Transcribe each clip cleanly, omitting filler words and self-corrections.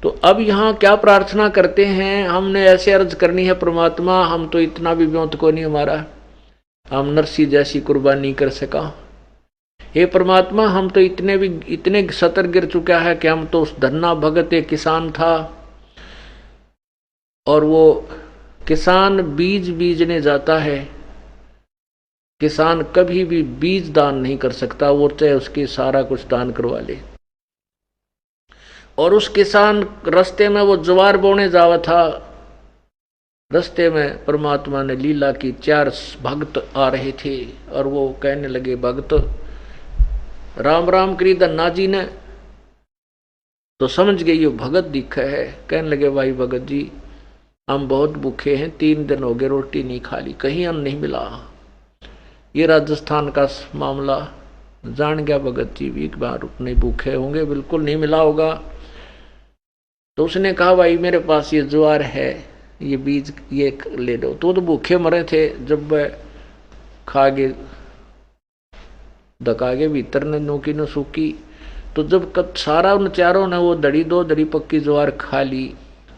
तो अब यहाँ क्या प्रार्थना करते हैं, हमने ऐसे अर्ज करनी है, परमात्मा हम तो इतना भी व्योत को नहीं हमारा, हम नरसी जैसी कुर्बानी कर सका। हे परमात्मा हम तो इतने सतर गिर चुका है कि हम तो उस धन्ना भगत एक किसान था, और वो किसान बीज बीजने जाता है, किसान कभी भी बीज दान नहीं कर सकता, वो चाहे उसके सारा कुछ दान करवा ले। और उस किसान रास्ते में वो ज्वार बोने जावा था, रास्ते में परमात्मा ने लीला की, 4 भक्त आ रहे थे और वो कहने लगे, भक्त राम राम करी धन्ना जी ने, तो समझ गई ये भगत दिखा है। कहने लगे, भाई भगत जी हम बहुत भूखे हैं, 3 दिन हो गए रोटी नहीं खा ली, कहीं अन्न नहीं मिला। ये राजस्थान का मामला जान गया भगत जी भी, एक बार उतने भूखे होंगे, बिल्कुल नहीं मिला होगा। तो उसने कहा, भाई मेरे पास ये ज्वार है, ये बीज ये ले लो। तो भूखे मरे थे, जब वह खा गे धका के भीतर ने नोकी न सूखी, तो जब सारा उन चारों ने वो 2 दड़ी पक्की ज्वार खा ली।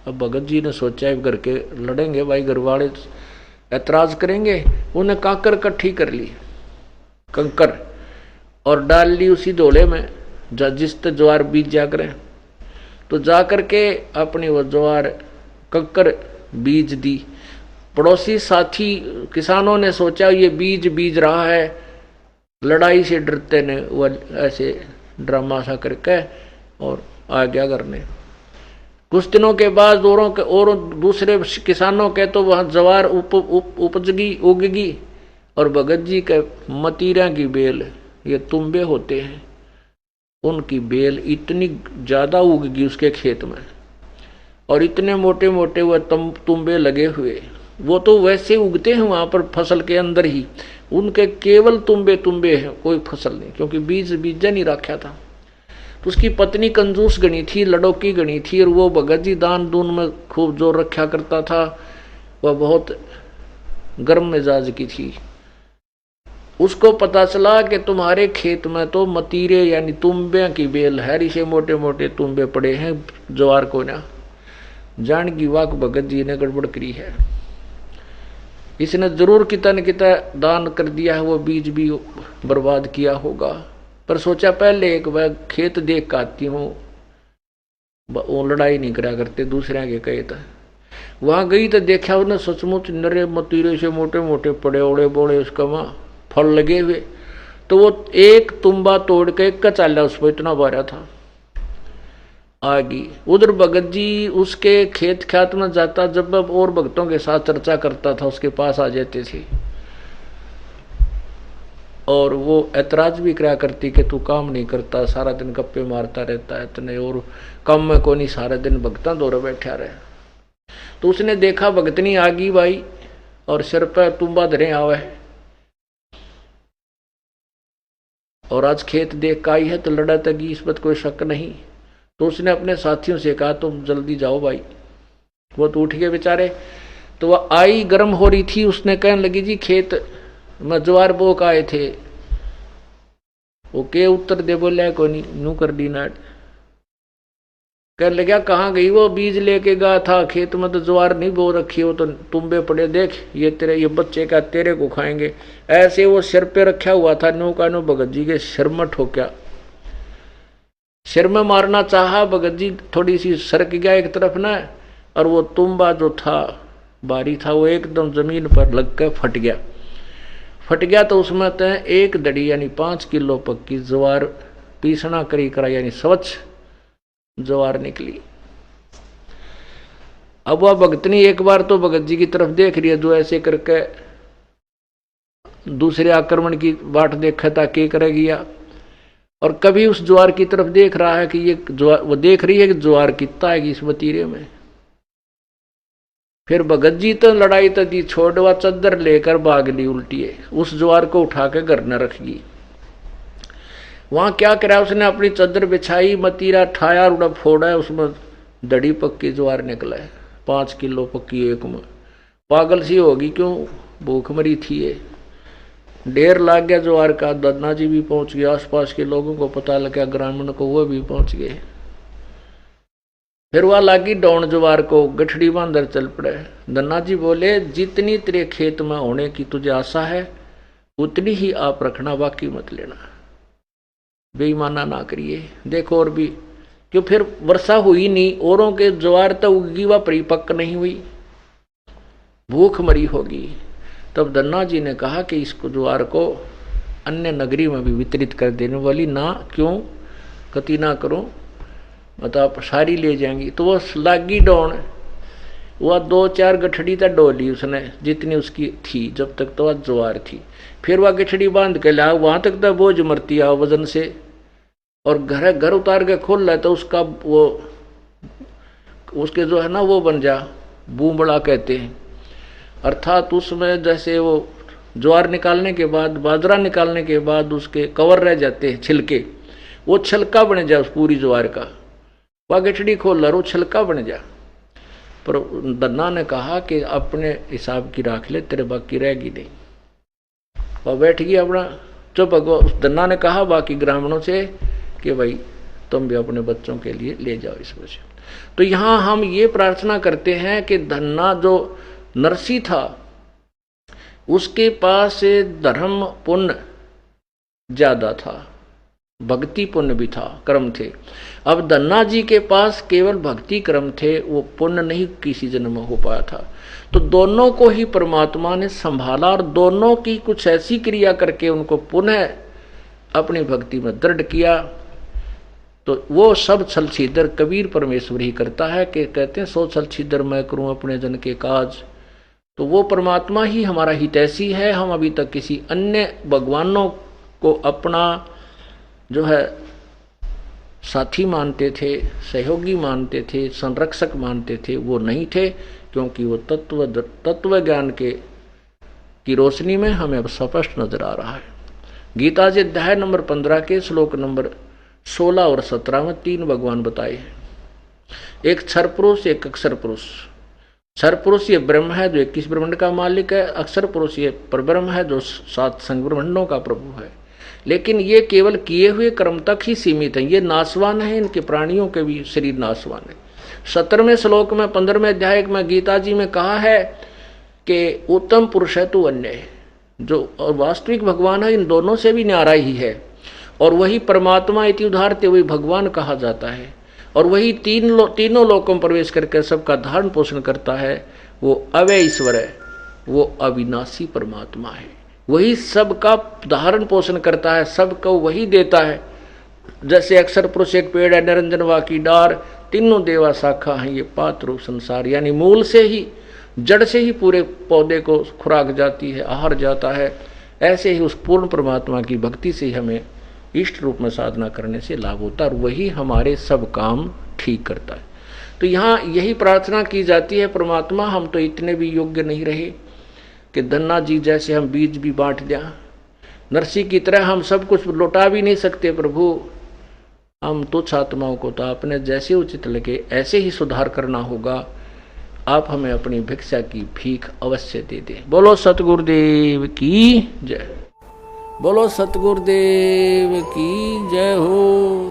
अब भगत जी ने सोचा है घर के लड़ेंगे, भाई घर वाले ऐतराज करेंगे, उन्हें काकर इकट्ठी कर ली, कंकर, और डाल ली उसी डोले में जिस ते ज्वार बीज जाकर। तो जाकर के अपनी वो ज्वार कंकर बीज दी। पड़ोसी साथी किसानों ने सोचा ये बीज रहा है, लड़ाई से डरते ने वो ऐसे ड्रामा सा करके और आ गया करने। कुछ दिनों के बाद और दूसरे किसानों के तो वहां ज्वार उगगी, और भगत जी के मतीरा की बेल, ये तुम्बे होते हैं, उनकी बेल इतनी ज्यादा उगगी उसके खेत में, और इतने मोटे मोटे वह तुम्बे लगे हुए। वो तो वैसे उगते हैं वहां पर फसल के अंदर ही, उनके केवल तुम्बे हैं, कोई फसल नहीं, क्योंकि बीजा नहीं रखा था। तो उसकी पत्नी कंजूस गणी थी, लड़ोकी गणी थी, और वो भगत जी दान दून में खूब जोर रखा करता था। वह बहुत गर्म मिजाज की थी। उसको पता चला कि तुम्हारे खेत में तो मतीरे यानी तुम्बे की बेल है, इसे मोटे मोटे तुम्बे पड़े हैं ज्वार को ना। जान की वाक भगत जी ने गड़बड़ करी है, इसने जरूर किता न किता दान कर दिया है, वो बीज भी बर्बाद किया होगा। पर सोचा पहले एक बार खेत देख कर आती हूँ, वो लड़ाई नहीं करा करते दूसरे के कहे था। वहां गई तो देखा उन्हें सचमुच नरे मतीरे से मोटे मोटे पड़े ओड़े बोड़े, उसका वहां फल लगे हुए। तो वो एक तुम्बा तोड़ के एक का चाला उस पर, इतना बारा था। आगी उधर भगत जी उसके खेत ख्यात में जाता, जब और भक्तों के साथ चर्चा करता था उसके पास आ जाते थे, और वो ऐतराज भी करा करती कि तू काम नहीं करता, सारा दिन गप्पे मारता रहता है इतने, और काम में को नहीं, सारा दिन भगता दौरे बैठा रहे। तो उसने देखा भगतनी आ गई भाई, और सिर पर तुम्बा धरे आवे, और आज खेत देख का आई है तो लड़ा तगी, इस पर कोई शक नहीं। तो उसने अपने साथियों से कहा तुम जल्दी जाओ भाई। वो तो उठ गए बेचारे। तो वह आई गर्म हो रही थी, उसने कहने लगी जी खेत में ज्वार बोक आए थे। वो के उत्तर दे बोलिया को नहीं, नू कर दी नाट। कहने लगा कहाँ गई, वो बीज लेके गया था खेत में, तो ज्वार नहीं बो रखी, हो तो तुम्बे पड़े देख, ये तेरे ये बच्चे का तेरे को खाएंगे। ऐसे वो सिर पे रखा हुआ था, नो का नो भगत जी के सिर में ठोक्या। सिर में मारना चाहा, भगत जी थोड़ी सी सरक गया एक तरफ ना, और वो तुम्बा जो था बारी था वो एकदम जमीन पर लग कर फट गया। तो उसमें तो 1 दड़ी यानी 5 किलो पक्की ज्वार पीसना करी करा, यानी स्वच्छ ज्वार निकली। अब वह भगतनी एक बार तो भगत जी की तरफ देख रही है, जो ऐसे करके दूसरे आक्रमण की बाट देखा था क्या करेगी, और कभी उस ज्वार की तरफ देख रहा है कि ये ज्वार, वो देख रही है कि ज्वार कितना है इस वतीरे में। फिर भगत जी तो लड़ाई तो दी छोड़वा, चद्दर लेकर भाग ली उल्टी है, उस ज्वार को उठा के घर न रख गई। वहां क्या करा उसने, अपनी चद्दर बिछाई, मतीरा ठाया, उड़ा फोड़ा, उसमें दड़ी पक्की ज्वार निकला है, 5 किलो पक्की एक में। पागल सी होगी, क्यों भूख मरी थी ये। ढेर लाग गया ज्वार का, दन्ना जी भी पहुंच गया, आसपास के लोगों को पता लगा, ग्रामीण को वो भी पहुंच गए। फिर वह लागी डौन ज्वार को, गठड़ी बांधर चल पड़े। धन्ना जी बोले, जितनी तेरे खेत में होने की तुझे आशा है उतनी ही आप रखना, बाकी मत लेना, बेईमाना ना करिए। देखो और भी क्यों, फिर वर्षा हुई नहीं, औरों के ज्वार तो उगी, वह परिपक्व नहीं हुई, भूख मरी होगी। तब धन्ना जी ने कहा कि इसको ज्वार को अन्य नगरी में भी वितरित कर देने वाली ना, क्यों कति ना करो, मतलब सारी ले जाएंगी। तो वो लागी डौन, वह 2-4 गठड़ी तक डोली उसने जितनी उसकी थी, जब तक तो वह ज्वार थी। फिर वह गठड़ी बांध के ला, वहां तक तो बोझ मरती है वजन से, और घर उतार के खोल रहा तो उसका वो उसके जो है ना वो बन जा, बूंबड़ा कहते हैं, अर्थात उसमें जैसे वो ज्वार निकालने के बाद, बाजरा निकालने के बाद उसके कवर रह जाते हैं छिलके, वो छिलका बन जा उस पूरी ज्वार का। वह गठड़ी खोल रहा वो छिलका बन जा। पर धन्ना ने कहा कि अपने हिसाब की राख ले, तेरे बाकी रहेगी नहीं। वह बैठ गया अपना चुप। उस धन्ना ने कहा बाकी ग्रामीणों से कि भाई तुम भी अपने बच्चों के लिए ले जाओ इस वजह। तो यहां हम ये प्रार्थना करते हैं कि धन्ना जो नरसी था उसके पास धर्म पुण्य ज्यादा था, भक्ति पुण्य भी था, कर्म थे। अब धन्ना जी के पास केवल भक्ति कर्म थे, वो पुण्य नहीं किसी जन्म में हो पाया था। तो दोनों को ही परमात्मा ने संभाला और दोनों की कुछ ऐसी क्रिया करके उनको पुनः अपनी भक्ति में दृढ़ किया। तो वो सब छल छीदर कबीर परमेश्वर ही करता है कि कहते हैं 100 छल छीदर मैं करूं अपने जन के काज। तो वो परमात्मा ही हमारा हितैषी है। हम अभी तक किसी अन्य भगवानों को अपना जो है साथी मानते थे, सहयोगी मानते थे, संरक्षक मानते थे, वो नहीं थे, क्योंकि वो तत्व ज्ञान की रोशनी में हमें अब स्पष्ट नजर आ रहा है। गीता जी अध्याय नंबर 15 के श्लोक नंबर 16 और 17 में 3 भगवान बताए हैं। एक क्षर पुरुष, एक अक्षर पुरुष। क्षर पुरुष ये ब्रह्म है जो 21 ब्रह्मांड का मालिक है, अक्षर पुरुष ये परब्रह्म है जो 7 संग ब्रह्मांडों का प्रभु है। लेकिन ये केवल किए हुए कर्म तक ही सीमित है, ये नाशवान है, इनके प्राणियों के भी शरीर नाशवान है। 17वें श्लोक में 15वें अध्याय में गीता जी में कहा है कि उत्तम पुरुष है तू अन्य है, जो और वास्तविक भगवान है इन दोनों से भी न्यारा ही है। और वही परमात्मा इति उदाहरते वही भगवान कहा जाता है। और वही तीनों लोकों में प्रवेश करके सबका धारण पोषण करता है। वो अव्यय ईश्वर है, वो अविनाशी परमात्मा है। वही सबका धारण पोषण करता है, सबको वही देता है। जैसे अक्षर पुरुष एक पेड़ है, निरंजन वाकी डार, तीनों देवा शाखा है, ये पात्र रूप संसार। यानी मूल से ही, जड़ से ही पूरे पौधे को खुराक जाती है, आहार जाता है। ऐसे ही उस पूर्ण परमात्मा की भक्ति से हमें इष्ट रूप में साधना करने से लाभ होता है और वही हमारे सब काम ठीक करता है। तो यहाँ यही प्रार्थना की जाती है, परमात्मा हम तो इतने भी योग्य नहीं रहे कि धन्ना जी जैसे हम बीज भी बांट दें, नरसी की तरह हम सब कुछ लौटा भी नहीं सकते। प्रभु हम तुच्छ आत्माओं को तो आपने जैसे उचित लगे ऐसे ही सुधार करना होगा। आप हमें अपनी भिक्षा की भीख अवश्य दे दें। बोलो सतगुरुदेव की जय। बोलो सतगुरुदेव की जय हो।